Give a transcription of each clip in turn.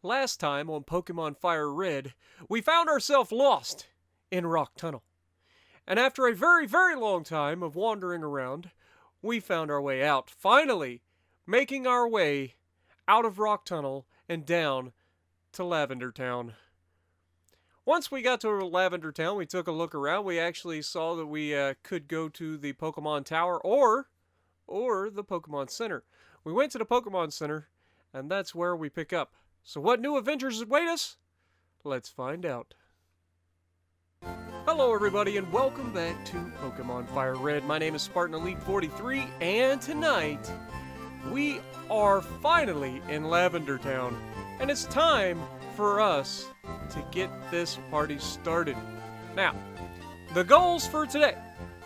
Last time on Pokemon Fire Red, we found ourselves lost in Rock Tunnel. And after a very, very long time of wandering around, we found our way out, finally making our way out of Rock Tunnel and down to Lavender Town. Once we got to Lavender Town, we took a look around. We actually saw that we could go to the Pokemon Tower or the Pokemon Center. We went to the Pokemon Center, and that's where we pick up. So what new adventures await us? Let's find out. Hello everybody and welcome back to Pokemon Fire Red. My name is Spartan Elite 43 and tonight we are finally in Lavender Town and it's time for us to get this party started. Now, the goals for today.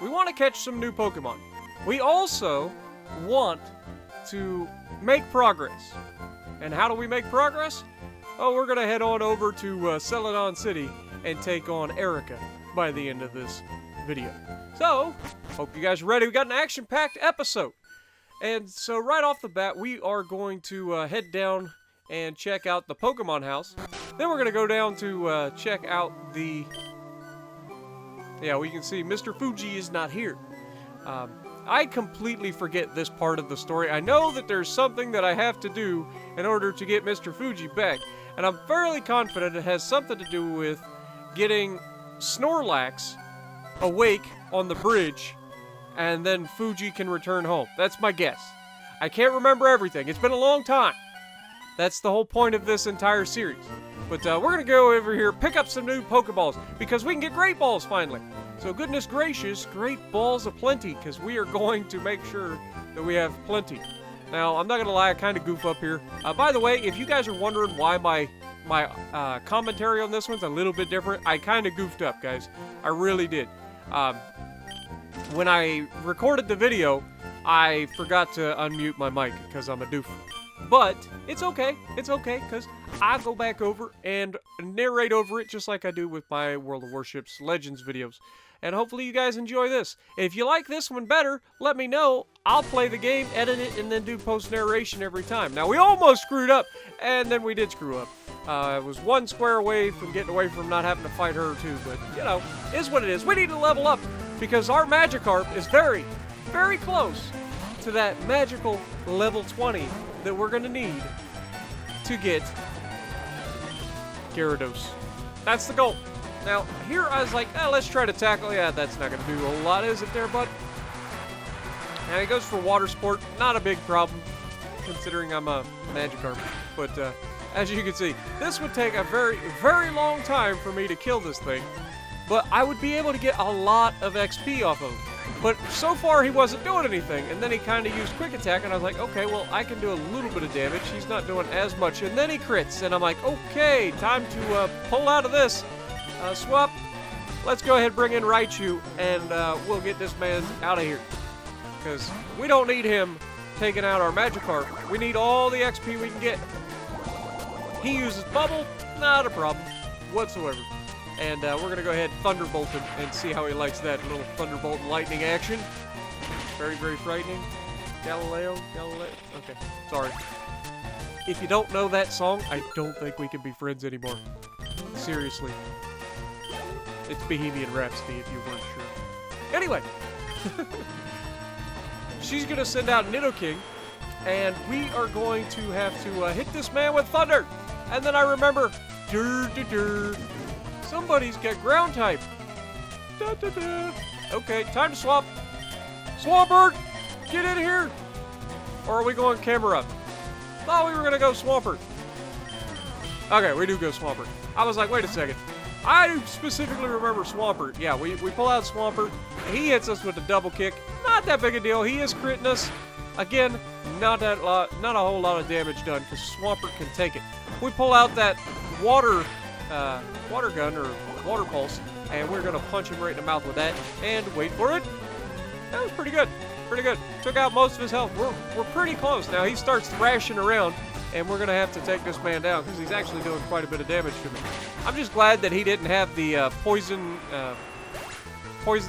We want to catch some new Pokemon. We also want to make progress. And how do we make progress? Oh, we're going to head on over to Celadon City and take on Erika by the end of this video. So, hope you guys are ready. We got an action-packed episode. And so right off the bat, we are going to head down and check out the Pokemon house. Then we're going to go down to check out the... Yeah, we can see Mr. Fuji is not here. I completely forget this part of the story. I know that there's something that I have to do in order to get Mr. Fuji back. And I'm fairly confident it has something to do with getting Snorlax awake on the bridge. And then Fuji can return home. That's my guess. I can't remember everything. It's been a long time. That's the whole point of this entire series. But we're going to go over here, pick up some new Pokeballs. Because we can get Great Balls finally. So goodness gracious, great balls of plenty, because we are going to make sure that we have plenty. Now, I'm not going to lie, I kind of goof up here. By the way, if you guys are wondering why my commentary on this one's a little bit different, I kind of goofed up, guys. I really did. When I recorded the video, I forgot to unmute my mic, because I'm a doof. But it's okay, because I'll go back over and narrate over it just like I do with my World of Warships Legends videos. And hopefully you guys enjoy this. If you like this one better, let me know. I'll play the game, edit it, and then do post-narration every time. Now, we almost screwed up, and then we did screw up. I was one square away from getting away from not having to fight her, too. But, you know, is what it is. We need to level up, because our Magikarp is very, very close to that magical level 20 that we're going to need to get Gyarados. That's the goal. Now, here I was like, let's try to tackle. Yeah, that's not going to do a lot, is it there, bud? And it goes for Water Sport. Not a big problem, considering I'm a Magikarp. But as you can see, this would take a very, very long time for me to kill this thing. But I would be able to get a lot of XP off of him. But so far, he wasn't doing anything. And then he kind of used Quick Attack, and I was like, okay, well, I can do a little bit of damage. He's not doing as much. And then he crits, and I'm like, okay, time to pull out of this. Swap. Let's go ahead and bring in Raichu, and we'll get this man out of here. Because we don't need him taking out our Magikarp. We need all the XP we can get. He uses Bubble. Not a problem whatsoever. And we're going to go ahead and Thunderbolt him and see how he likes that little Thunderbolt and Lightning action. Very, very frightening. Galileo. Okay, sorry. If you don't know that song, I don't think we can be friends anymore. Seriously. It's Bohemian Rhapsody if you weren't sure. Anyway. She's going to send out Nidoking. And we are going to have to hit this man with Thunder. And then I remember... Somebody's got ground type. Okay, time to swap. Swampert, get in here. Or are we going camera up? Thought we were going to go Swampert. Okay, we do go Swampert. I was like, wait a second. I specifically remember Swampert. Yeah, we pull out Swampert. He hits us with a double kick. Not that big a deal. He is critting us. Again, not a whole lot of damage done because Swampert can take it. We pull out that water gun or water pulse, and we're gonna punch him right in the mouth with that. And wait for it. That was pretty good. Pretty good. Took out most of his health. We're pretty close now. He starts thrashing around, and we're gonna have to take this man down because he's actually doing quite a bit of damage to me. I'm just glad that he didn't have the poison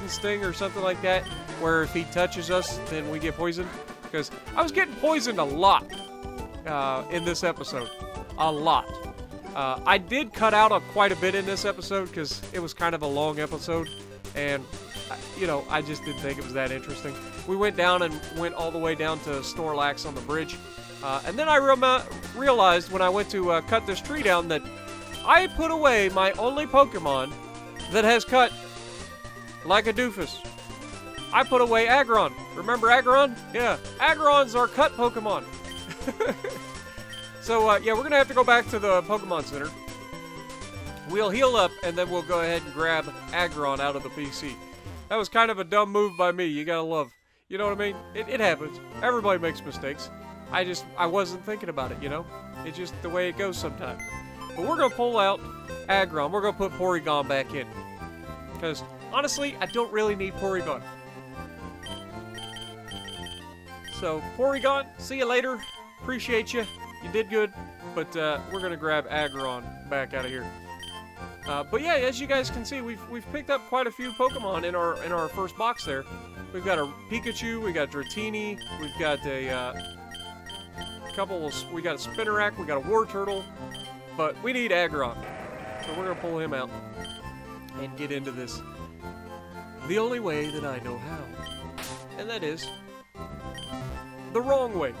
sting or something like that, where if he touches us, then we get poisoned. Because I was getting poisoned a lot in this episode. A lot. I did cut out quite a bit in this episode because it was kind of a long episode, and I just didn't think it was that interesting. We went down and went all the way down to Snorlax on the bridge, and then I realized when I went to cut this tree down that I put away my only Pokemon that has cut like a doofus. I put away Aggron. Remember Aggron? Yeah, Aggron's our cut Pokemon. So, yeah, we're going to have to go back to the Pokemon Center. We'll heal up, and then we'll go ahead and grab Aggron out of the PC. That was kind of a dumb move by me. You gotta love. You know what I mean? It happens. Everybody makes mistakes. I wasn't thinking about it, you know? It's just the way it goes sometimes. But we're going to pull out Aggron. We're going to put Porygon back in. Because, honestly, I don't really need Porygon. So, Porygon, see you later. Appreciate you. You did good, but we're gonna grab Aggron back out of here. But yeah, as you guys can see, we've picked up quite a few Pokemon in our first box there. We've got a Pikachu, we got Dratini, we've got a we got a Spinarak, we got a Wartortle, but we need Aggron, so we're gonna pull him out and get into this the only way that I know how, and that is the wrong way.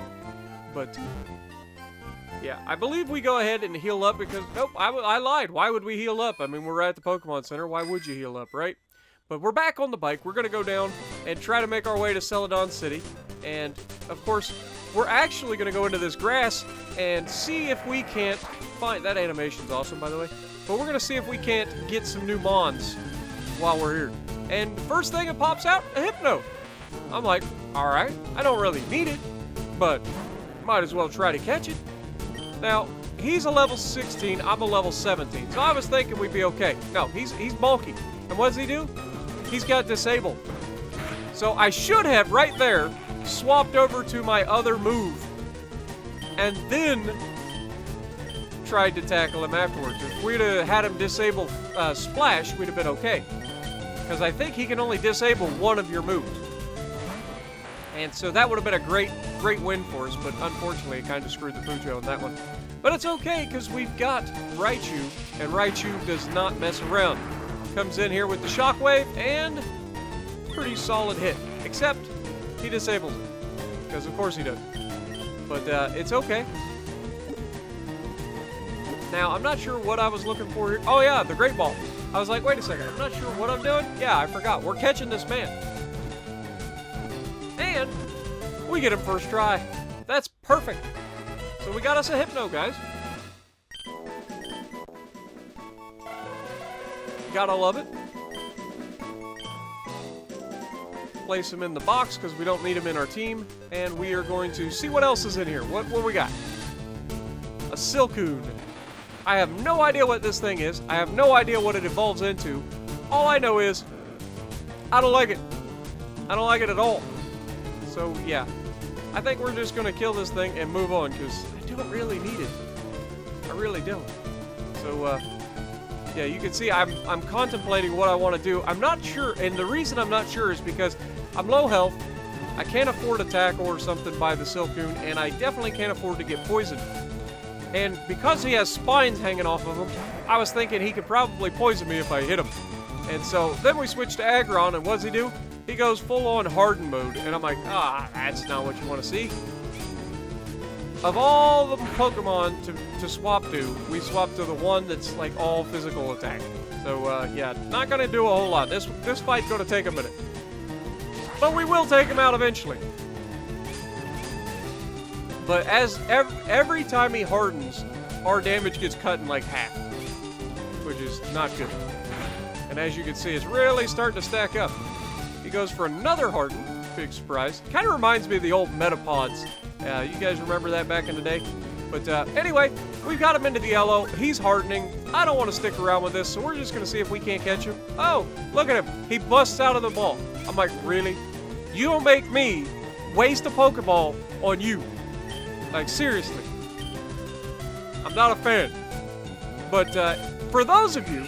But yeah, I believe we go ahead and heal up because, nope, I lied. Why would we heal up? I mean, we're at the Pokemon Center. Why would you heal up, right? But we're back on the bike. We're going to go down and try to make our way to Celadon City. And, of course, we're actually going to go into this grass and see if we can't find... That animation's awesome, by the way. But we're going to see if we can't get some new Mons while we're here. And the first thing that pops out, a Hypno. I'm like, all right, I don't really need it, but might as well try to catch it. Now, he's a level 16, I'm a level 17, so I was thinking we'd be okay. No, he's bulky. And what does he do? He's got Disable. So I should have, right there, swapped over to my other move, and then tried to tackle him afterwards. If we'd have had him disable Splash, we'd have been okay. Because I think he can only disable one of your moves. And so that would have been a great win for us, but unfortunately it kind of screwed the Pujo on that one. But it's okay, because we've got Raichu, and Raichu does not mess around. Comes in here with the Shockwave, and pretty solid hit. Except, he disables it. Because of course he does. But it's okay. Now, I'm not sure what I was looking for here. Oh yeah, the Great Ball. I was like, wait a second, I'm not sure what I'm doing. Yeah, I forgot. We're catching this man. And we get him first try. That's perfect. So we got us a Hypno, guys. Gotta love it. Place him in the box because we don't need him in our team. And we are going to see what else is in here. What we got? A Silcoon. I have no idea what this thing is. I have no idea what it evolves into. All I know is I don't like it. I don't like it at all. So, yeah. I think we're just going to kill this thing and move on, because I don't really need it. I really don't. So, yeah, you can see I'm contemplating what I want to do. I'm not sure, and the reason I'm not sure is because I'm low health, I can't afford a tackle or something by the Silcoon, and I definitely can't afford to get poisoned. And because he has spines hanging off of him, I was thinking he could probably poison me if I hit him. And so, then we switched to Aggron, and what does he do? He goes full-on harden mode, and I'm like, that's not what you want to see. Of all the Pokemon to swap to, we swapped to the one that's like all physical attack. So, yeah, not going to do a whole lot. This fight's going to take a minute. But we will take him out eventually. But as every time he hardens, our damage gets cut in like half, which is not good. And as you can see, it's really starting to stack up. He goes for another harden. Big surprise. Kind of reminds me of the old Metapods. You guys remember that back in the day? But anyway, we've got him into the yellow. He's hardening. I don't want to stick around with this, so we're just going to see if we can't catch him. Oh, look at him. He busts out of the ball. I'm like, really? You don't make me waste a Pokeball on you. Like, seriously. I'm not a fan. But for those of you,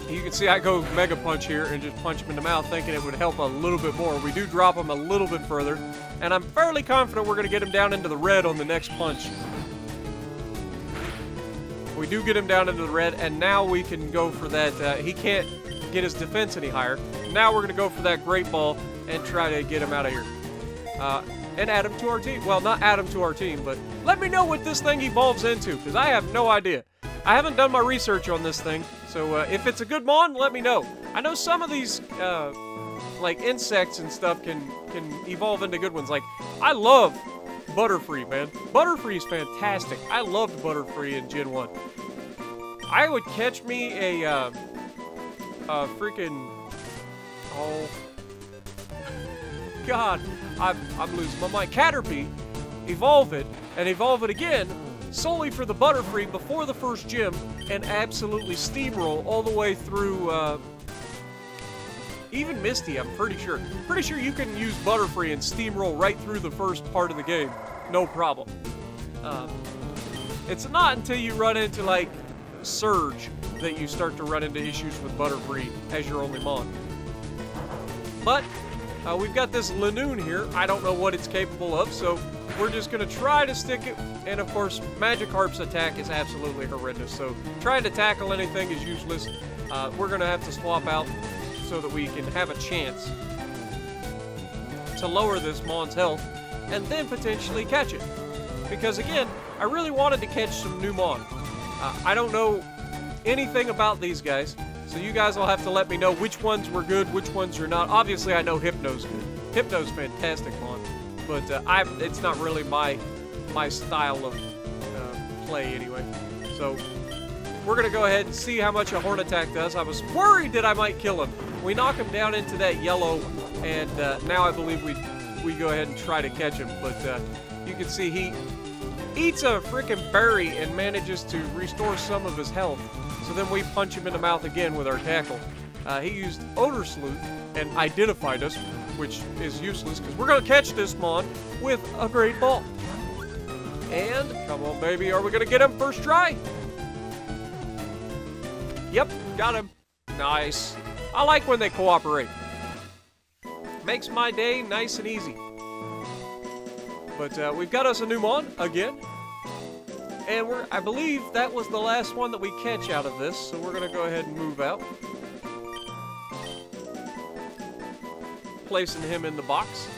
you can see I go Mega Punch here and just punch him in the mouth thinking it would help a little bit more. We do drop him a little bit further, and I'm fairly confident we're going to get him down into the red on the next punch. we do get him down into the red, and now we can go for that. He can't get his defense any higher. Now we're going to go for that great ball and try to get him out of here. And add him to our team. Well, not add him to our team, but let me know what this thing evolves into, because I have no idea. I haven't done my research on this thing, so if it's a good mon, let me know. I know some of these, like, insects and stuff can evolve into good ones. Like, I love Butterfree, man. Butterfree is fantastic. I loved Butterfree in Gen 1. I would catch me a freaking... Oh... God, I'm losing my mind. Caterpie, evolve it, and evolve it again, solely for the Butterfree before the first gym, and absolutely steamroll all the way through, even Misty, I'm pretty sure. Pretty sure you can use Butterfree and steamroll right through the first part of the game. No problem. It's not until you run into, like, Surge that you start to run into issues with Butterfree as your only mon. But... we've got this Lanoon here. I don't know what it's capable of, so we're just going to try to stick it. And, of course, Magikarp's attack is absolutely horrendous, so trying to tackle anything is useless. We're going to have to swap out so that we can have a chance to lower this mon's health and then potentially catch it. Because, again, I really wanted to catch some new mon. I don't know anything about these guys. So you guys will have to let me know which ones were good, which ones are not. Obviously, I know Hypno's good. Hypno's fantastic mon, but it's not really my style of play anyway. So we're gonna go ahead and see how much a Horn Attack does. I was worried that I might kill him. We knock him down into that yellow, and now I believe we go ahead and try to catch him. But you can see he eats a freaking berry and manages to restore some of his health. So then we punch him in the mouth again with our tackle. He used Odor Sleuth and identified us, which is useless because we're going to catch this mon with a great ball. And, come on baby, are we going to get him first try? Yep, got him. Nice. I like when they cooperate. Makes my day nice and easy. But we've got us a new mon again. And I believe that was the last one that we catch out of this, so we're going to go ahead and move out. Placing him in the box.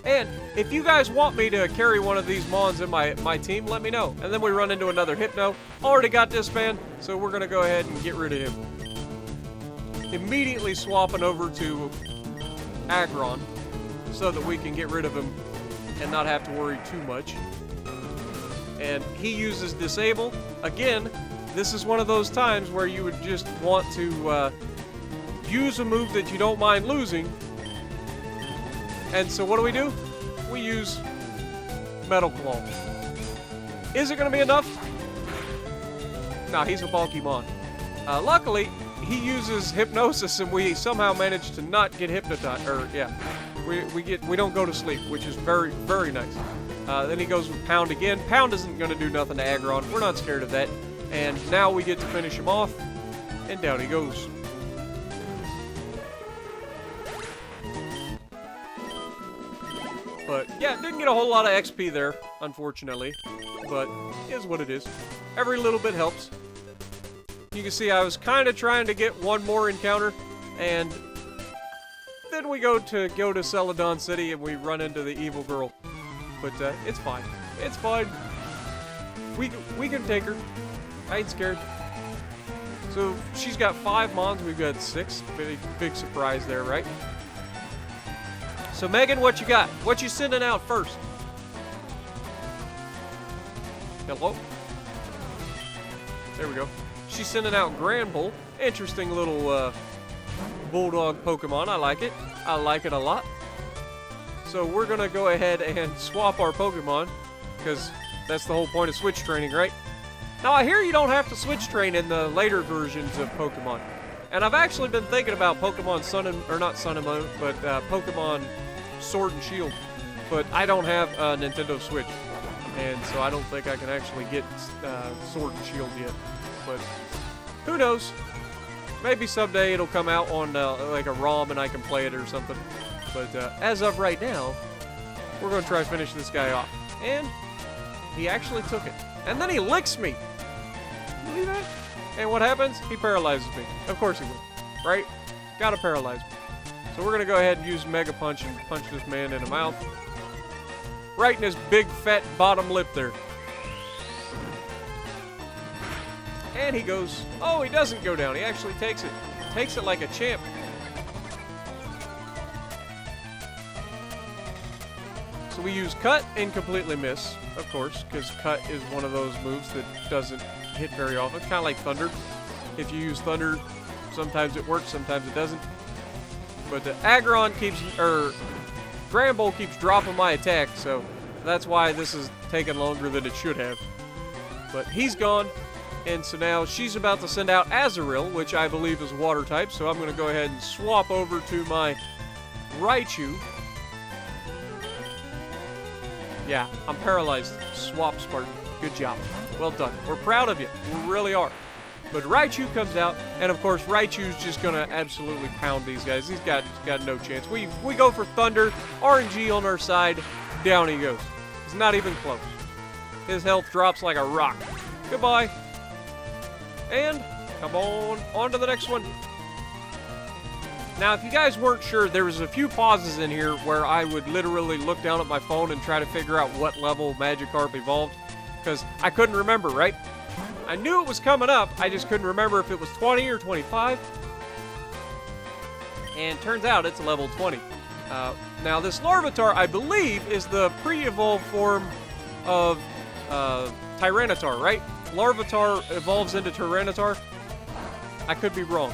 And if you guys want me to carry one of these mons in my team, let me know. And then we run into another Hypno. Already got this man, so we're going to go ahead and get rid of him. Immediately swapping over to Aggron so that we can get rid of him and not have to worry too much. And he uses Disable. Again, this is one of those times where you would just want to use a move that you don't mind losing. And so what do? We use Metal Claw. Is it going to be enough? Nah, he's a bulky mon. Luckily, he uses Hypnosis, and we somehow managed to not get hypnotized. Or, yeah, we don't go to sleep, which is very, very nice. Then he goes with Pound again. Pound isn't going to do nothing to Aggron. We're not scared of that. And now we get to finish him off. And down he goes. But, yeah, didn't get a whole lot of XP there, unfortunately. But, it is what it is. Every little bit helps. You can see I was kind of trying to get one more encounter. And then we go to Celadon City and we run into the evil girl. But it's fine. It's fine. We can take her. I ain't scared. So she's got 5 mons. We've got 6. Big surprise there, right? So Megan, what you got? What you sending out first? Hello? There we go. She's sending out Granbull. Interesting little bulldog Pokemon. I like it. I like it a lot. So we're going to go ahead and swap our Pokemon, because that's the whole point of switch training, right? Now, I hear you don't have to switch train in the later versions of Pokemon. And I've actually been thinking about Pokemon Sun and... or not Sun and Moon, but Pokemon Sword and Shield. But I don't have a Nintendo Switch. And so I don't think I can actually get Sword and Shield yet. But who knows? Maybe someday it'll come out on like a ROM and I can play it or something. But as of right now, we're going to try to finish this guy off. And he actually took it. And then he licks me. believe that? And what happens? He paralyzes me. Of course he will. Right? Gotta paralyze me. So we're gonna go ahead and use Mega Punch and punch this man in the mouth. Right in his big fat bottom lip there. And he goes, oh, he doesn't go down. He actually takes it. Takes it like a champ. So we use Cut and completely miss, of course, because Cut is one of those moves that doesn't hit very often. Kind of like Thunder. If you use Thunder, sometimes it works, sometimes it doesn't. But the Aggron keeps, Granbull keeps dropping my attack, so that's why this is taking longer than it should have. But he's gone. And so now she's about to send out Azurill, which I believe is water type. So I'm going to go ahead and swap over to my Raichu. Yeah, I'm paralyzed. Swap, Spartan. Good job. Well done. We're proud of you. We really are. But Raichu comes out, and of course Raichu's just going to absolutely pound these guys. He's got no chance. We go for Thunder, RNG on our side, down he goes. He's not even close. His health drops like a rock. Goodbye. And come on to the next one. Now, if you guys weren't sure, there was a few pauses in here where I would literally look down at my phone and try to figure out what level Magikarp evolved, because I couldn't remember, right? I knew it was coming up, I just couldn't remember if it was 20 or 25. And turns out it's level 20. Now, this Larvitar, I believe, is the pre-evolved form of Tyranitar, right? Larvitar evolves into Tyranitar. I could be wrong.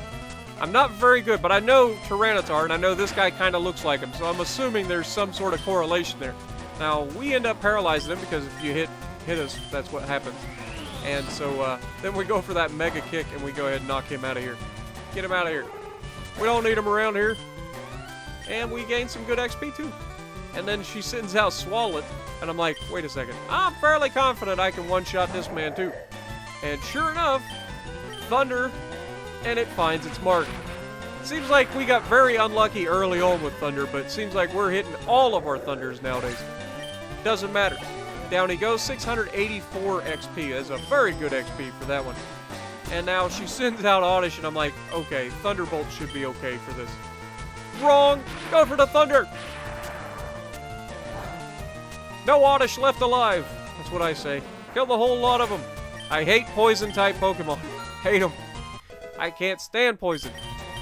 I'm not very good, but I know Tyranitar, and I know this guy kind of looks like him, so I'm assuming there's some sort of correlation there. Now, we end up paralyzing him because if you hit us, that's what happens. And so then we go for that Mega Kick, and we go ahead and knock him out of here. Get him out of here. We don't need him around here. And we gain some good XP, too. And then she sends out Swalot, and I'm like, wait a second. I'm fairly confident I can one-shot this man, too. And sure enough, Thunder, and it finds its mark. Seems like we got very unlucky early on with Thunder, but it seems like we're hitting all of our Thunders nowadays. Doesn't matter. Down he goes, 684 XP. That's a very good XP for that one. And now she sends out Oddish, and I'm like, okay, Thunderbolt should be okay for this. Wrong! Go for the Thunder! No Oddish left alive. That's what I say. Kill the whole lot of them. I hate poison-type Pokemon. Hate them. I can't stand poison.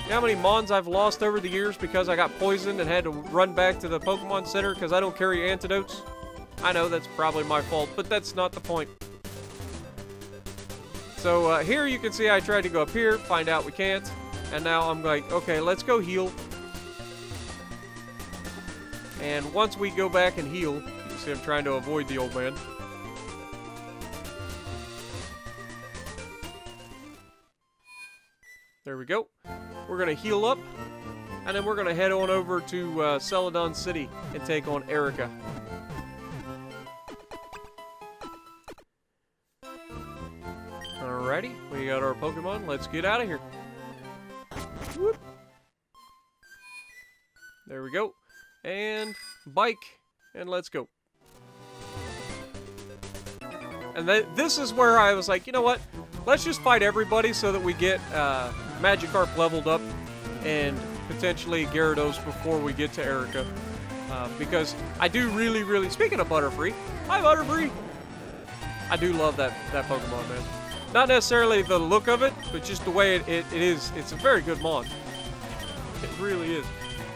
You know how many Mons I've lost over the years because I got poisoned and had to run back to the Pokemon Center because I don't carry antidotes? I know that's probably my fault, but that's not the point. So here you can see I tried to go up here, find out we can't, and now I'm like, okay, let's go heal. And once we go back and heal, you can see I'm trying to avoid the old man. There we go. We're going to heal up, and then we're going to head on over to Celadon City and take on Erika. Alrighty, we got our Pokemon. Let's get out of here. Whoop. There we go. And bike, and let's go. And this is where I was like, you know what? Let's just fight everybody so that we get Magikarp leveled up and potentially Gyarados before we get to Erika. Because I do really, speaking of Butterfree, hi Butterfree! I do love that Pokemon, man. Not necessarily the look of it, but just the way it is. It's a very good mon. It really is.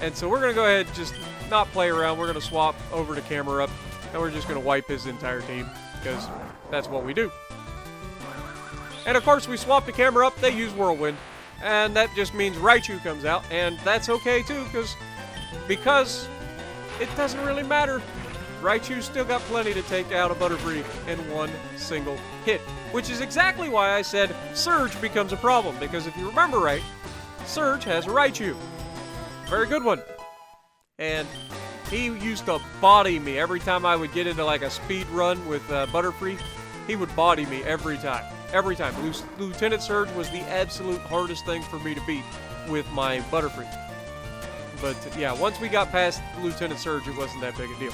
And so we're going to go ahead and just not play around. We're going to swap over to Camera Up, and we're just going to wipe his entire team, because that's what we do. And of course, we swap the Camera Up. They use Whirlwind, and that just means Raichu comes out, and that's okay too, because it doesn't really matter. Raichu's still got plenty to take out a Butterfree in one single hit, which is exactly why I said Surge becomes a problem, because if you remember right, Surge has a Raichu. Very good one. And he used to body me every time I would get into like a speed run with Butterfree. He would body me every time. Every time. Lieutenant Surge was the absolute hardest thing for me to beat with my Butterfree. But yeah, once we got past Lieutenant Surge, it wasn't that big a deal.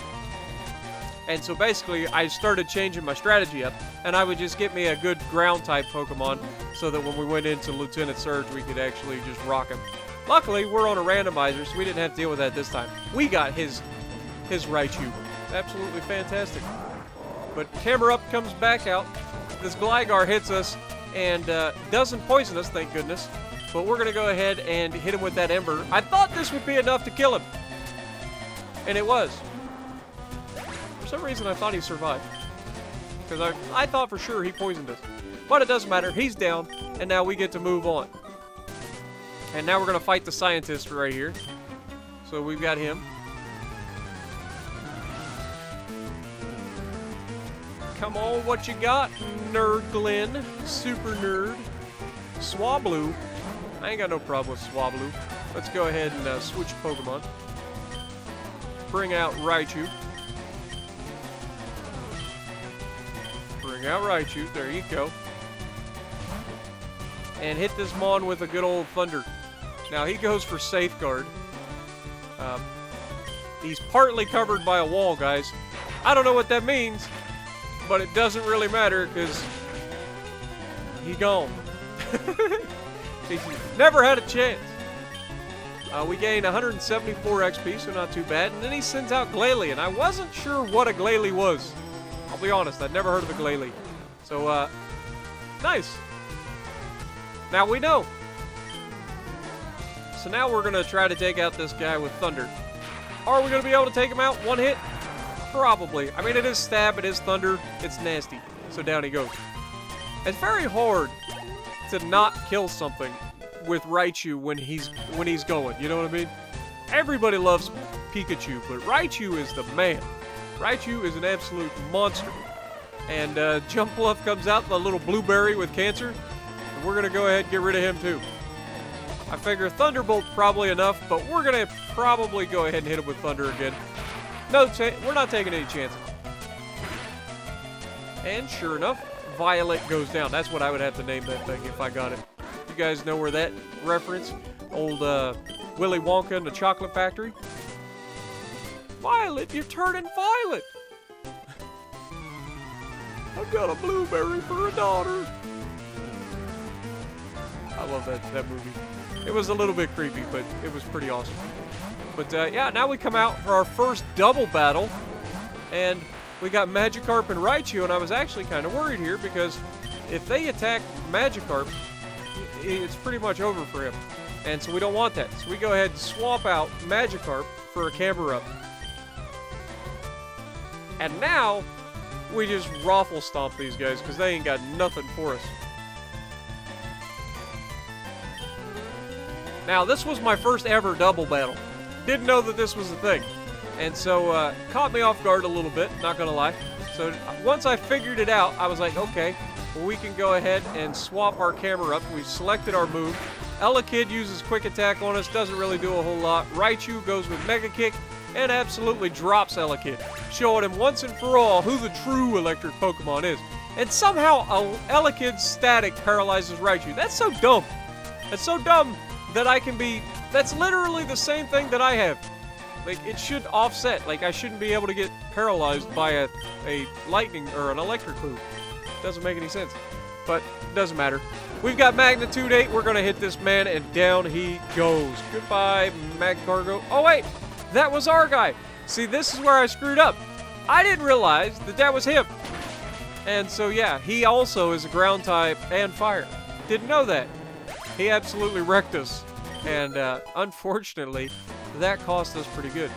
And so basically, I started changing my strategy up, and I would just get me a good ground-type Pokemon so that when we went into Lieutenant Surge, we could actually just rock him. Luckily, we're on a randomizer, so we didn't have to deal with that this time. We got his Raichu. Absolutely fantastic. But Camera Up comes back out. This Gligar hits us and doesn't poison us, thank goodness. But we're going to go ahead and hit him with that Ember. I thought this would be enough to kill him. And it was. For some reason, I thought he survived. Because I thought for sure he poisoned us. But it doesn't matter. He's down. And now we get to move on. And now we're going to fight the scientist right here. So we've got him. Come on, what you got, Nerd Glenn? Super Nerd. Swablu. I ain't got no problem with Swablu. Let's go ahead and switch Pokemon. Bring out Raichu. Bring out Raichu. There you go. And hit this Mon with a good old Thunder. Now he goes for Safeguard. He's partly covered by a wall, guys. I don't know what that means, but it doesn't really matter because he gone. He's never had a chance. We gained 174 XP, so not too bad. And then he sends out Glalie, and I wasn't sure what a Glalie was. I'll be honest, I'd never heard of a Glalie. So, nice. Now we know. So now we're going to try to take out this guy with Thunder. Are we going to be able to take him out one hit? Probably. I mean, it is Stab, it is Thunder, it's nasty. So down he goes. It's very hard to not kill something with Raichu when he's going, you know what I mean? Everybody loves Pikachu, but Raichu is the man. Raichu is an absolute monster. And Jump Bluff comes out, the little blueberry with cancer, and we're going to go ahead and get rid of him too. I figure Thunderbolt probably enough, but we're going to probably go ahead and hit him with Thunder again. No, we're not taking any chances. And sure enough, Violet goes down. That's what I would have to name that thing if I got it. You guys know where that reference? Old Willy Wonka and the Chocolate Factory? Violet, you're turning violet! I've got a blueberry for a daughter. I love that movie. It was a little bit creepy, but it was pretty awesome. But yeah, now we come out for our first double battle, and we got Magikarp and Raichu, and I was actually kind of worried here because if they attack Magikarp, it's pretty much over for him, and so we don't want that. So we go ahead and swap out Magikarp for a Camera Up. And now we just raffle stomp these guys because they ain't got nothing for us. Now, this was my first ever double battle. Didn't know that this was a thing. And so, caught me off guard a little bit, not gonna lie. So, once I figured it out, I was like, okay, well, we can go ahead and swap our Camera Up. We've selected our move. Elekid uses Quick Attack on us, doesn't really do a whole lot. Raichu goes with Mega Kick and absolutely drops Elekid, showing him once and for all who the true electric Pokemon is. And somehow, Elekid's static paralyzes Raichu. That's so dumb. That's so dumb that I can be... That's literally the same thing that I have. Like, it should offset. Like, I shouldn't be able to get paralyzed by a lightning or an electric move. Doesn't make any sense. But, doesn't matter. We've got Magnitude 8. We're going to hit this man, and down he goes. Goodbye, Magcargo. Oh, wait! That was our guy. See, this is where I screwed up. I didn't realize that that was him. And so, yeah, he also is a ground type and fire. Didn't know that. He absolutely wrecked us. And, unfortunately, that cost us pretty good.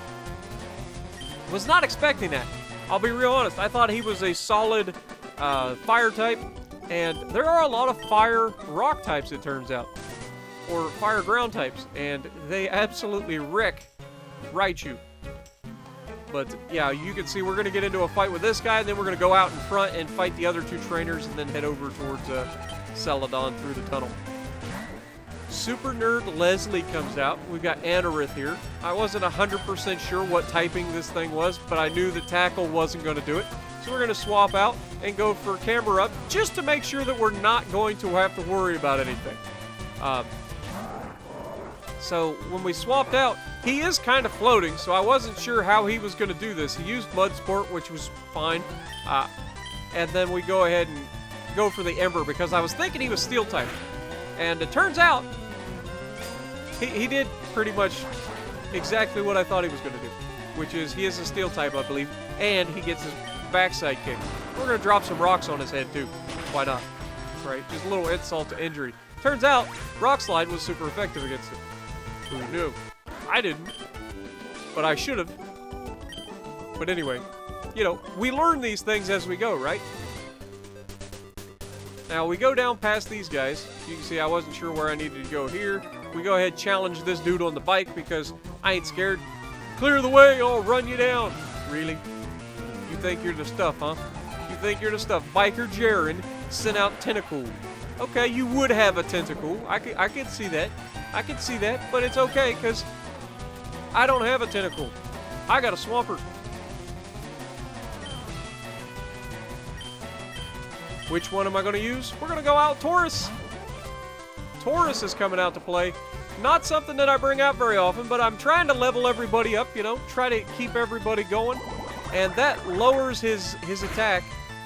Was not expecting that. I'll be real honest. I thought he was a solid fire type. And there are a lot of fire rock types, it turns out. Or fire ground types. And they absolutely wreck Raichu. But, yeah, you can see we're going to get into a fight with this guy. And then we're going to go out in front and fight the other two trainers. And then head over towards Celadon through the tunnel. Super Nerd Leslie comes out. We've got Anorith here. I wasn't 100% sure what typing this thing was, but I knew the Tackle wasn't going to do it. So we're going to swap out and go for Camera Up just to make sure that we're not going to have to worry about anything. So when we swapped out, he is kind of floating, so I wasn't sure how he was going to do this. He used Mud Sport, which was fine. And then we go ahead and go for the Ember because I was thinking he was Steel type. And it turns out he did pretty much exactly what I thought he was going to do, which is he is a Steel type, I believe, and he gets his backside kick. We're going to drop some rocks on his head, too. Why not? Right? Just a little insult to injury. Turns out, Rock Slide was super effective against it. Who knew? I didn't. But I should have. But anyway, you know, we learn these things as we go, right? Now, we go down past these guys. You can see I wasn't sure where I needed to go here. We go ahead and challenge this dude on the bike because I ain't scared. Clear the way, I'll run you down. Really? You think you're the stuff, huh? You think you're the stuff. Biker Jaren sent out Tentacle. Okay, you would have a tentacle. I can see that. I can see that, but it's okay because I don't have a tentacle. I got a Swampert. Which one am I going to use? We're going to go out Taurus. Taurus is coming out to play. Not something that I bring out very often, but I'm trying to level everybody up, you know, try to keep everybody going. And that lowers his attack,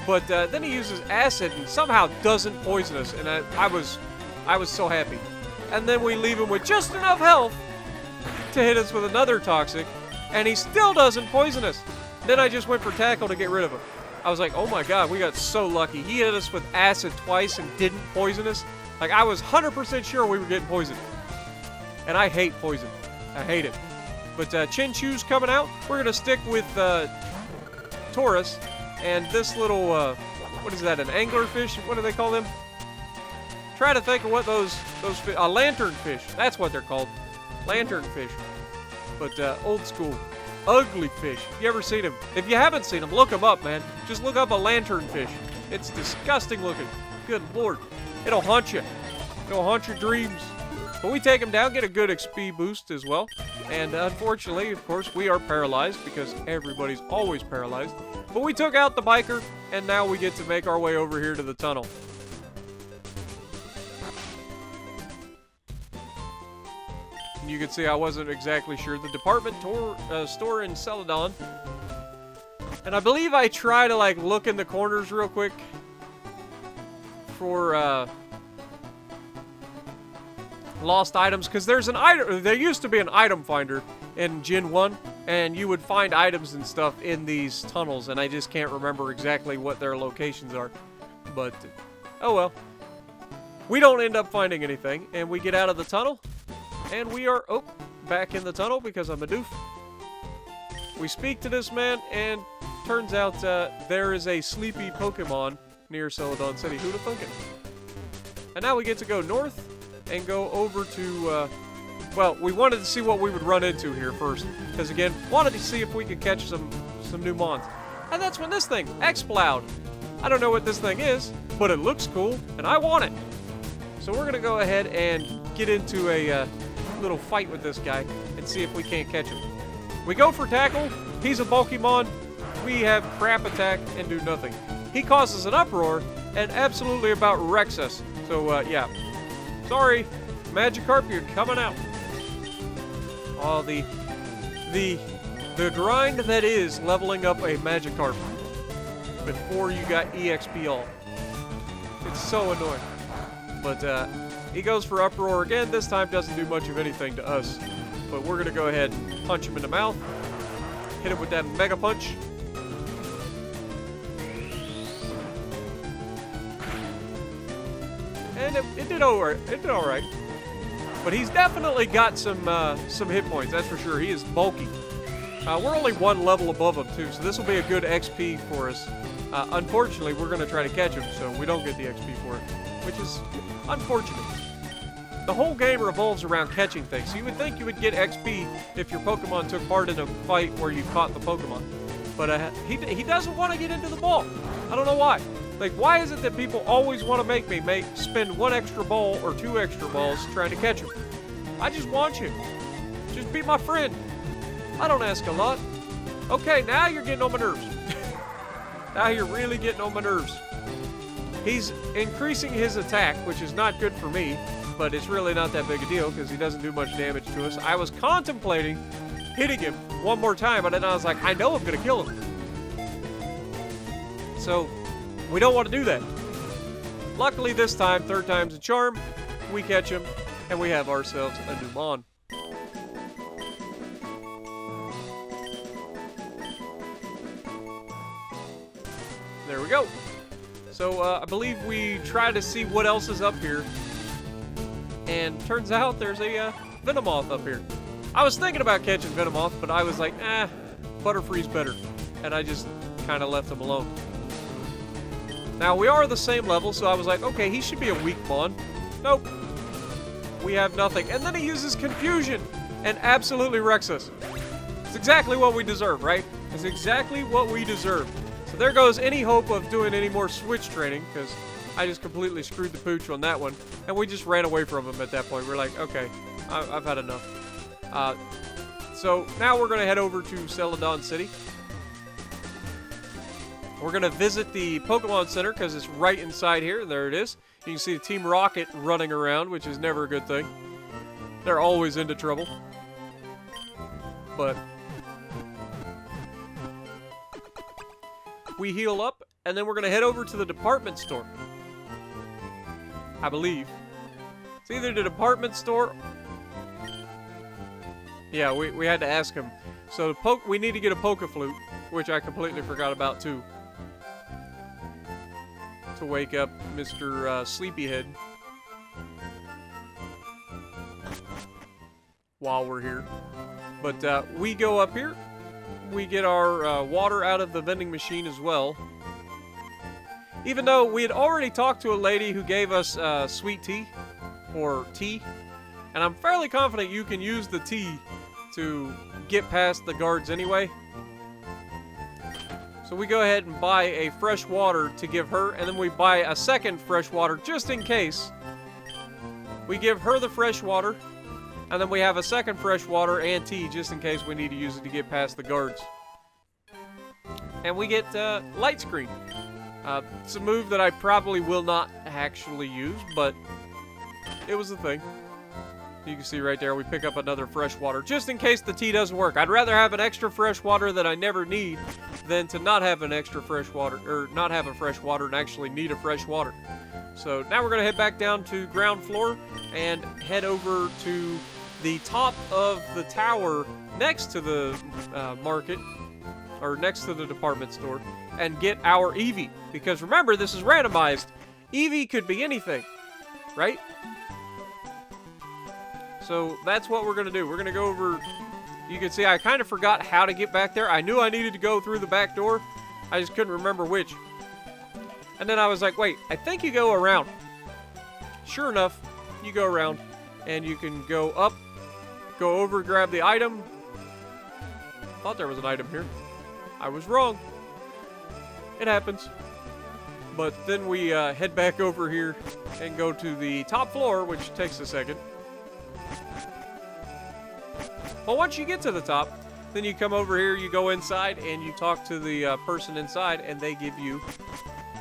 but then he uses acid and somehow doesn't poison us, and I was so happy. And then we leave him with just enough health to hit us with another toxic, and he still doesn't poison us. Then I just went for tackle to get rid of him. I was like, oh my god, we got so lucky. He hit us with acid twice and didn't poison us. Like, I was 100% sure we were getting poisoned. And I hate poison. I hate it. But Chin Chu's coming out. We're going to stick with Taurus. And this little, what is that, an anglerfish? What do they call them? Try to think of what those fish, lanternfish. That's what they're called. Lanternfish. But old school. Ugly fish. You ever seen them? If you haven't seen them, look them up, man. Just look up a lanternfish. It's disgusting looking. Good lord. It'll haunt you. It'll haunt your dreams. But we take them down, get a good XP boost as well. And unfortunately, of course, we are paralyzed because everybody's always paralyzed. But we took out the biker, and now we get to make our way over here to the tunnel. You can see I wasn't exactly sure. The department store in Celadon. And I believe I try to, like, look in the corners real quick for lost items, because there's an item. There used to be an item finder in Gen 1, and you would find items and stuff in these tunnels, and I just can't remember exactly what their locations are. But, oh well. We don't end up finding anything, and we get out of the tunnel, and we are, oh, back in the tunnel because I'm a doof. We speak to this man, and turns out there is a sleepy Pokemon near Celadon City. Who'd have thunk it? And now we get to go north and go over to, well, we wanted to see what we would run into here first. Because, again, wanted to see if we could catch some new mons. And that's when this thing, Exploud. I don't know what this thing is, but it looks cool, and I want it. So we're going to go ahead and get into a little fight with this guy and see if we can't catch him. We go for tackle. He's a bulky mon. We have crap attack and do nothing. He causes an uproar and absolutely about wrecks us. So, yeah. Sorry, Magikarp, you're coming out. Oh, the grind that is leveling up a Magikarp before you got EXP all. It's so annoying. But he goes for Uproar again. This time doesn't do much of anything to us. But we're going to go ahead and punch him in the mouth. Hit him with that Mega Punch. And it did alright. It did alright. But he's definitely got some hit points, that's for sure. He is bulky. We're only one level above him, too, so this will be a good XP for us. Unfortunately, we're going to try to catch him, so we don't get the XP for it, which is unfortunate. The whole game revolves around catching things, so you would think you would get XP if your Pokemon took part in a fight where you caught the Pokemon. But he doesn't want to get into the ball. I don't know why. Like, why is it that people always want to make me spend one extra ball or two extra balls trying to catch him? I just want you. Just be my friend. I don't ask a lot. Okay, now you're getting on my nerves. Now you're really getting on my nerves. He's increasing his attack, which is not good for me, but it's really not that big a deal because he doesn't do much damage to us. I was contemplating hitting him one more time, but then I was like, I know I'm going to kill him. So, we don't want to do that. Luckily this time, third time's a charm, we catch him, and we have ourselves a new Mon. There we go. So, I believe we try to see what else is up here. And turns out there's a Venomoth up here. I was thinking about catching Venomoth, but I was like, Butterfree's better. And I just kind of left him alone. Now, we are the same level, so I was like, okay, he should be a weak Mon. Nope. We have nothing. And then he uses Confusion and absolutely wrecks us. It's exactly what we deserve, right? It's exactly what we deserve. So there goes any hope of doing any more switch training, because I just completely screwed the pooch on that one. And we just ran away from him at that point. We're like, okay, I've had enough. So now we're going to head over to Celadon City. We're going to visit the Pokemon Center because it's right inside here. There it is. You can see Team Rocket running around, which is never a good thing. They're always into trouble. But we heal up, and then we're going to head over to the department store. I believe. It's either the department store... Yeah, we had to ask him. So we need to get a Poke-Flute, which I completely forgot about too. To wake up Mr. Sleepyhead. While we're here. But we go up here. We get our water out of the vending machine as well. Even though we had already talked to a lady who gave us sweet tea. Or tea. And I'm fairly confident you can use the tea to get past the guards anyway. So we go ahead and buy a fresh water to give her, and then we buy a second fresh water just in case. We give her the fresh water, and then we have a second fresh water and tea just in case we need to use it to get past the guards. And we get Light Screen. It's a move that I probably will not actually use, but it was a thing. You can see right there, we pick up another fresh water, just in case the tea doesn't work. I'd rather have an extra fresh water that I never need than to not have an extra fresh water, or not have a fresh water and actually need a fresh water. So now we're going to head back down to ground floor and head over to the top of the tower next to the market, or next to the department store, and get our Eevee. Because remember, this is randomized. Eevee could be anything, right? So that's what we're going to do. We're going to go over... You can see I kind of forgot how to get back there. I knew I needed to go through the back door. I just couldn't remember which. And then I was like, wait, I think you go around. Sure enough, you go around. And you can go up, go over, grab the item. Thought there was an item here. I was wrong. It happens. But then we head back over here and go to the top floor, which takes a second. Well, once you get to the top, then you come over here, you go inside, and you talk to the person inside, and they give you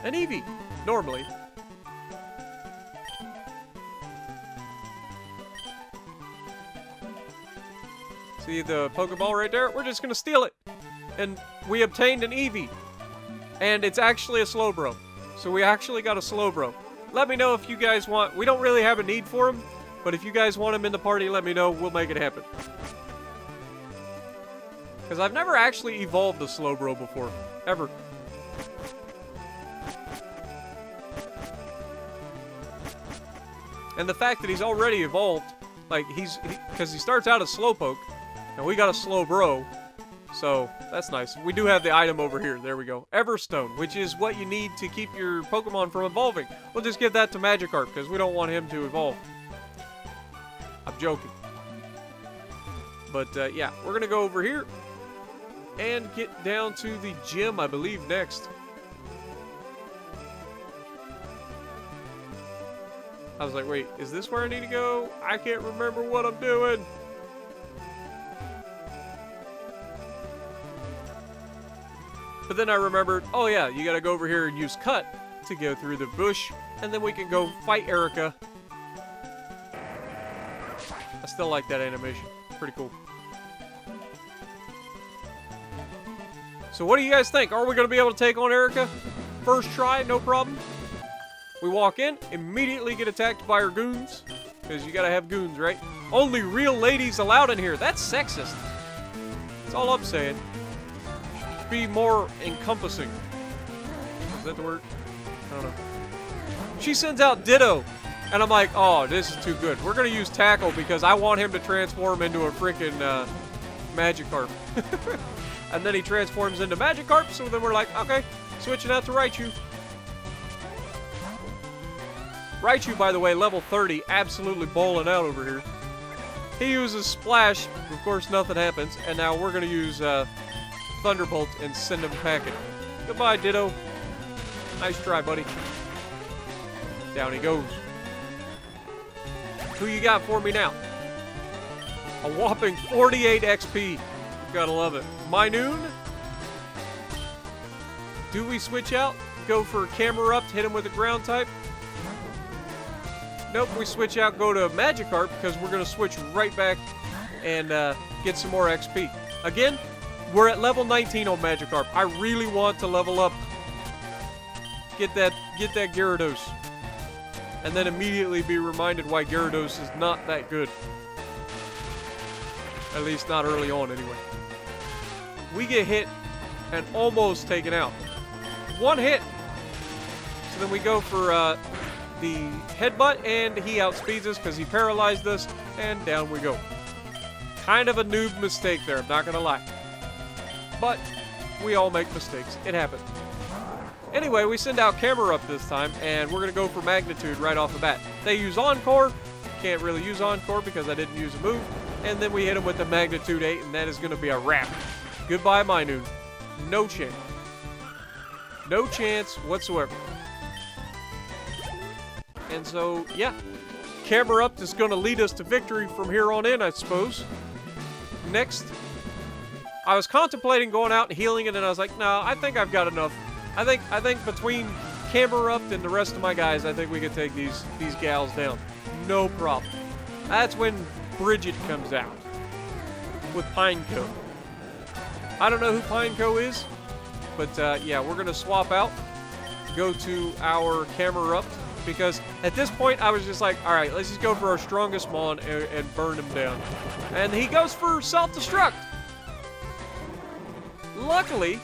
an Eevee, normally. See the Pokeball right there? We're just going to steal it. And we obtained an Eevee. And it's actually a Slowbro. So we actually got a Slowbro. Let me know if you guys want... We don't really have a need for him, but if you guys want him in the party, let me know. We'll make it happen. Because I've never actually evolved a Slowbro before. Ever. And the fact that he's already evolved, like, because he starts out as Slowpoke, and we got a Slowbro, so that's nice. We do have the item over here. There we go. Everstone, which is what you need to keep your Pokemon from evolving. We'll just give that to Magikarp, because we don't want him to evolve. I'm joking. But, yeah, we're going to go over here and get down to the gym, I believe, next. I was like, wait, is this where I need to go? I can't remember what I'm doing. But then I remembered, oh yeah, you gotta go over here and use Cut to go through the bush, and then we can go fight Erika. I still like that animation. Pretty cool. So what do you guys think? Are we going to be able to take on Erika? First try, no problem. We walk in, immediately get attacked by her goons. Because you got to have goons, right? Only real ladies allowed in here. That's sexist. That's all I'm saying. Be more encompassing. Is that the word? I don't know. She sends out Ditto. And I'm like, oh, this is too good. We're going to use Tackle because I want him to transform into a freaking Magikarp. And then he transforms into Magikarp, so then we're like, okay, switching out to Raichu. Raichu, by the way, level 30, absolutely bowling out over here. He uses Splash, of course nothing happens, and now we're going to use Thunderbolt and send him packing. Goodbye, Ditto. Nice try, buddy. Down he goes. Who you got for me now? A whopping 48 XP. Gotta love it. Minoon? Do we switch out? Go for Camera Up to hit him with a ground type? Nope, we switch out, go to Magikarp because we're going to switch right back and get some more XP. Again, we're at level 19 on Magikarp. I really want to level up. Get that Gyarados. And then immediately be reminded why Gyarados is not that good. At least not early on, anyway. We get hit and almost taken out. One hit. So then we go for the headbutt, and he outspeeds us because he paralyzed us, and down we go. Kind of a noob mistake there, I'm not going to lie. But we all make mistakes. It happens. Anyway, we send out Camera Up this time, and we're going to go for Magnitude right off the bat. They use Encore. Can't really use Encore because I didn't use a move. And then we hit him with the Magnitude 8, and that is going to be a wrap. Goodbye, Minoon. No chance. No chance whatsoever. And so, yeah. Camera Up is going to lead us to victory from here on in, I suppose. Next, I was contemplating going out and healing it, and I was like, no, I think I've got enough. I think between Camera Up and the rest of my guys, I think we can take these gals down. No problem. That's when Bridget comes out with Pineco. I don't know who Pineco is, but yeah, we're going to swap out, go to our Camera Up, because at this point I was just like, all right, let's just go for our strongest Mon and burn him down. And he goes for self-destruct. Luckily,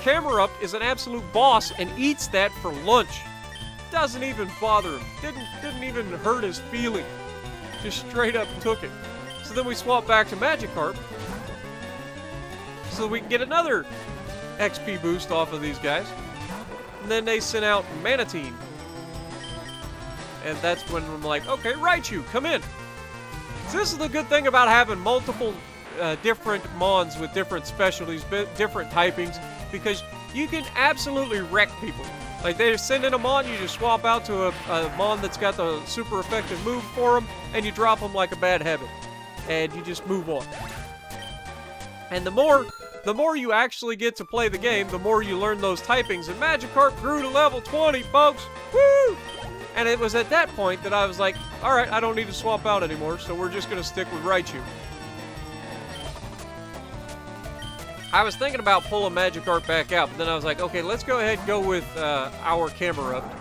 Camera Up is an absolute boss and eats that for lunch. Doesn't even bother him. Didn't even hurt his feeling. Just straight up took it. So then we swap back to Magikarp, so we can get another XP boost off of these guys. And then they sent out Manatine. And that's when I'm like, okay, Raichu, come in. So this is the good thing about having multiple different Mons with different specialties, different typings, because you can absolutely wreck people. Like, they send in a Mon, you just swap out to a Mon that's got the super effective move for them, and you drop them like a bad habit. And you just move on. And the more you actually get to play the game, the more you learn those typings. And Magikarp grew to level 20, folks. Woo! And it was at that point that I was like, alright, I don't need to swap out anymore, so we're just going to stick with Raichu. I was thinking about pulling Magikarp back out, but then I was like, okay, let's go ahead and go with our Camera Up.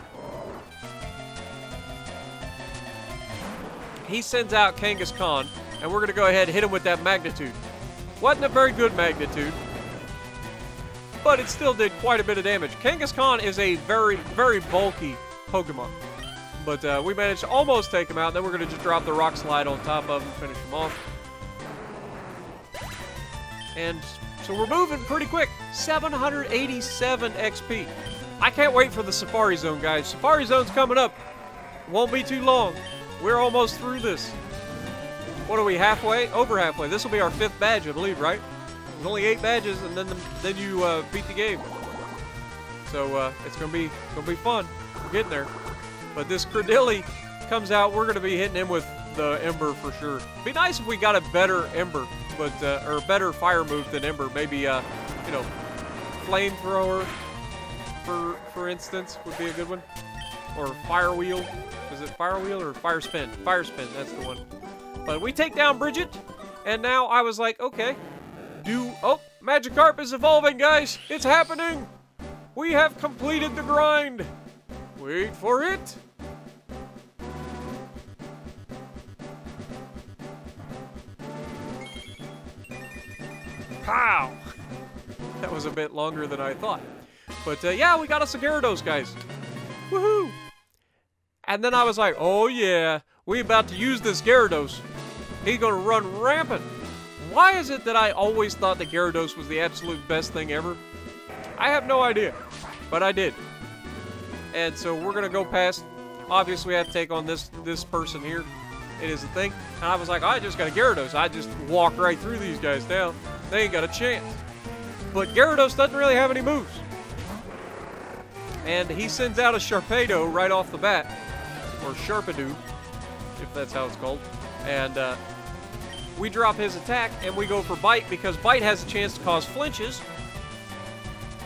He sends out Kangaskhan, and we're going to go ahead and hit him with that Magnitude. Wasn't a very good Magnitude, but it still did quite a bit of damage. Kangaskhan is a very, very bulky Pokemon. But we managed to almost take him out. Then we're going to just drop the Rock Slide on top of him and finish him off. And so we're moving pretty quick. 787 XP. I can't wait for the Safari Zone, guys. Safari Zone's coming up. Won't be too long. We're almost through this. What are we, halfway? Over halfway. This will be our 5th badge, I believe, right? There's only 8 badges, and then you beat the game. So it's gonna be fun. We're getting there. But this Credilli comes out, we're gonna be hitting him with the Ember for sure. Be nice if we got a better Ember, but or a better fire move than Ember. Maybe you know, Flamethrower, for instance, would be a good one. Or Fire Wheel. Is it Fire Wheel or Fire Spin? Fire Spin, that's the one. But we take down Bridget, and now I was like, okay, oh, Magikarp is evolving, guys. It's happening. We have completed the grind. Wait for it. Pow! That was a bit longer than I thought. But yeah, we got us a Gyarados, guys. Woohoo! And then I was like, oh yeah, we about to use this Gyarados. He's gonna run rampant. Why is it that I always thought that Gyarados was the absolute best thing ever? I have no idea, but I did. And so we're gonna go past. Obviously, we have to take on this person here. It is a thing. And I was like, I just got a Gyarados. I just walk right through these guys now. They ain't got a chance. But Gyarados doesn't really have any moves. And he sends out a Sharpedo right off the bat. Or Sharpedo, if that's how it's called. And we drop his attack and we go for Bite because Bite has a chance to cause flinches.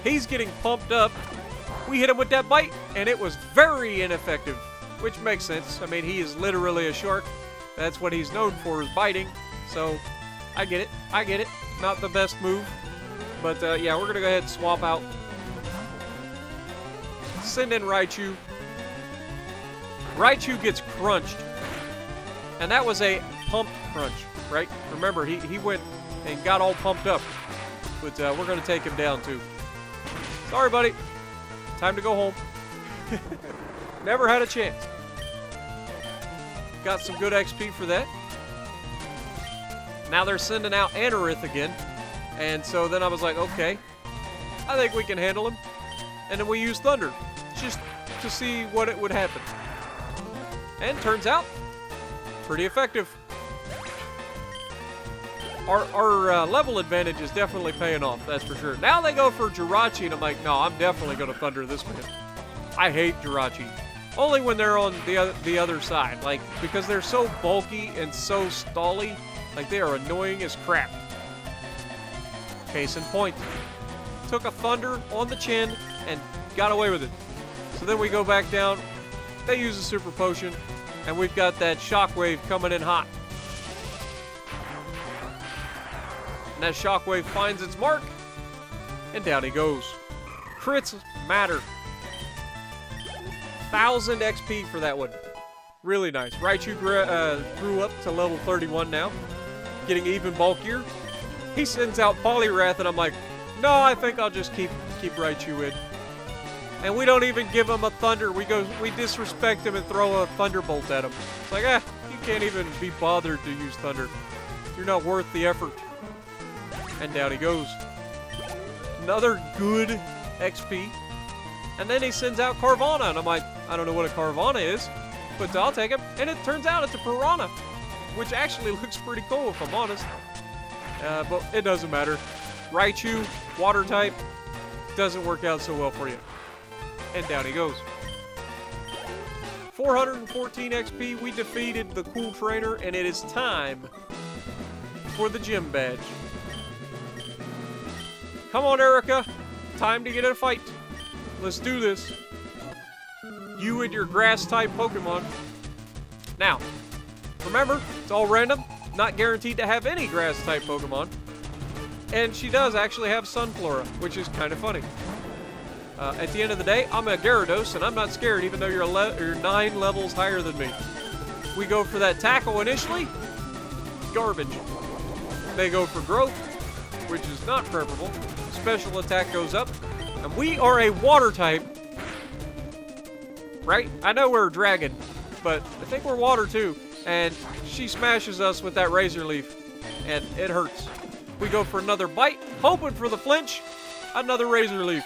He's getting pumped up. We hit him with that Bite and it was very ineffective, which makes sense. I mean, he is literally a shark. That's what he's known for, is biting. So, I get it. I get it. Not the best move. But, yeah, we're going to go ahead and swap out. Send in Raichu. Raichu gets crunched. And that was a pumped crunch, right? Remember, he went and got all pumped up. But we're going to take him down, too. Sorry, buddy. Time to go home. Never had a chance. Got some good XP for that. Now they're sending out Anorith again. And so then I was like, okay, I think we can handle him. And then we use Thunder, just to see what it would happen. And turns out, pretty effective. Our level advantage is definitely paying off, that's for sure. Now they go for Jirachi, and I'm like, no, I'm definitely going to Thunder this man. I hate Jirachi. Only when they're on the other side, like, because they're so bulky and so stally, like they are annoying as crap. Case in point. Took a Thunder on the chin and got away with it. So then we go back down, they use a Super Potion, and we've got that Shockwave coming in hot. And that Shockwave finds its mark, and down he goes. Crits matter. 1,000 XP for that one. Really nice. Raichu grew up to level 31 now, getting even bulkier. He sends out Poliwrath, and I'm like, no, I think I'll just keep Raichu in. And we don't even give him a Thunder. We disrespect him and throw a Thunderbolt at him. It's like, you can't even be bothered to use Thunder. You're not worth the effort. And down he goes. Another good XP. And then he sends out Carvanha, and I'm like, I don't know what a Carvanha is, but I'll take him. And it turns out it's a Piranha, which actually looks pretty cool if I'm honest. But it doesn't matter. Raichu, water type, doesn't work out so well for you. And down he goes. 414 XP, we defeated the cool trainer, and it is time for the gym badge. Come on, Erika. Time to get in a fight. Let's do this. You and your grass-type Pokemon. Now, remember, it's all random. Not guaranteed to have any grass-type Pokemon. And she does actually have Sunflora, which is kind of funny. At the end of the day, I'm a Gyarados, and I'm not scared, even though you're 9 levels higher than me. We go for that tackle initially. Garbage. They go for growth, which is not preferable. Special attack goes up. And we are a water type. Right? I know we're a dragon, but I think we're water too. And she smashes us with that Razor Leaf, and it hurts. We go for another bite, hoping for the flinch. Another Razor Leaf.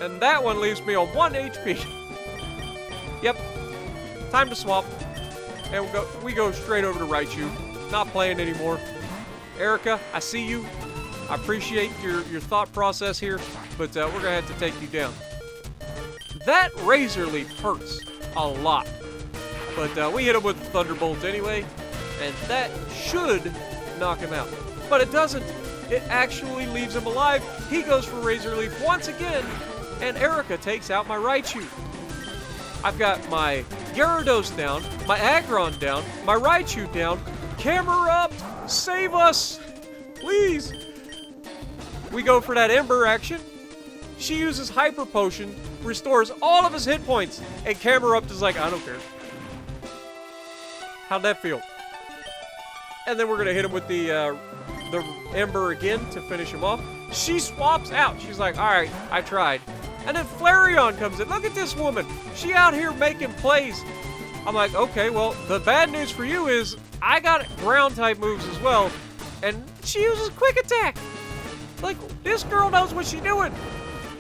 And that one leaves me on 1 HP. Yep. Time to swap. And we go straight over to Raichu. Not playing anymore. Erika, I see you. I appreciate your thought process here, but we're going to have to take you down. That Razor Leaf hurts a lot. But we hit him with the Thunderbolt anyway, and that should knock him out. But it doesn't. It actually leaves him alive. He goes for Razor Leaf once again, and Erika takes out my Raichu. I've got my Gyarados down, my Aggron down, my Raichu down. Camera up! Save us! Please! We go for that Ember action. She uses Hyper Potion, restores all of his hit points, and Camerupt is like, I don't care. How'd that feel? And then we're gonna hit him with the Ember again to finish him off. She swaps out. She's like, all right, I tried. And then Flareon comes in. Look at this woman. She out here making plays. I'm like, okay, well, the bad news for you is I got ground type moves as well, and she uses Quick Attack. Like, this girl knows what she's doing.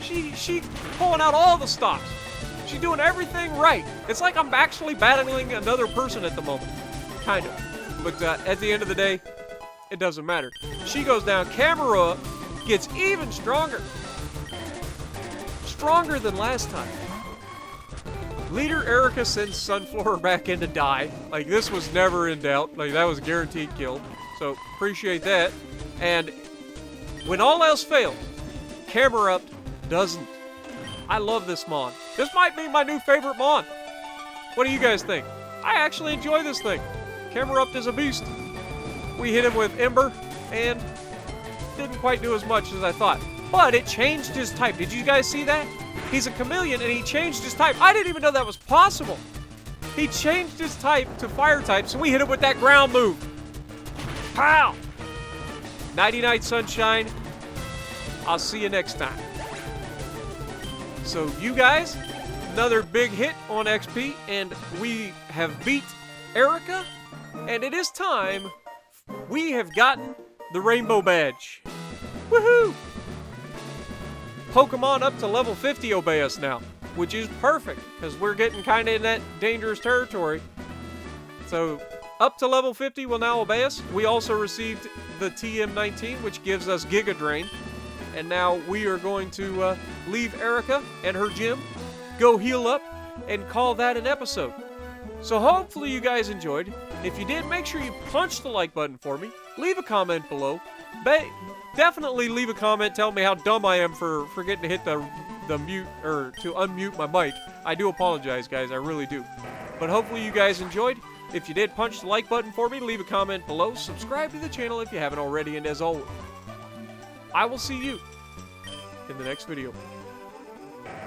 She pulling out all the stops. She's doing everything right. It's like I'm actually battling another person at the moment. Kind of. But at the end of the day, it doesn't matter. She goes down. Camera gets even stronger. Stronger than last time. Leader Erika sends Sunflower back in to die. Like, this was never in doubt. Like, that was a guaranteed kill. So, appreciate that. And when all else failed, Camerupt doesn't. I love this Mon. This might be my new favorite Mon. What do you guys think? I actually enjoy this thing. Camerupt is a beast. We hit him with Ember, and didn't quite do as much as I thought. But it changed his type. Did you guys see that? He's a chameleon, and he changed his type. I didn't even know that was possible. He changed his type to fire type, so we hit him with that ground move. Pow! Nighty-night, sunshine. I'll see you next time. So you guys, another big hit on XP, and we have beat Erika, and it is time. We have gotten the Rainbow Badge. Woohoo! Pokemon up to level 50 obey us now, which is perfect, because we're getting kind of in that dangerous territory. So, up to level 50 will now obey us. We also received the TM19, which gives us Giga Drain. And now we are going to leave Erika and her gym, go heal up, and call that an episode. So hopefully you guys enjoyed. If you did, make sure you punch the like button for me. Leave a comment below. Definitely leave a comment. Tell me how dumb I am for forgetting to hit the mute or to unmute my mic. I do apologize, guys. I really do. But hopefully you guys enjoyed. If you did, punch the like button for me. Leave a comment below. Subscribe to the channel if you haven't already. And as always, I will see you in the next video.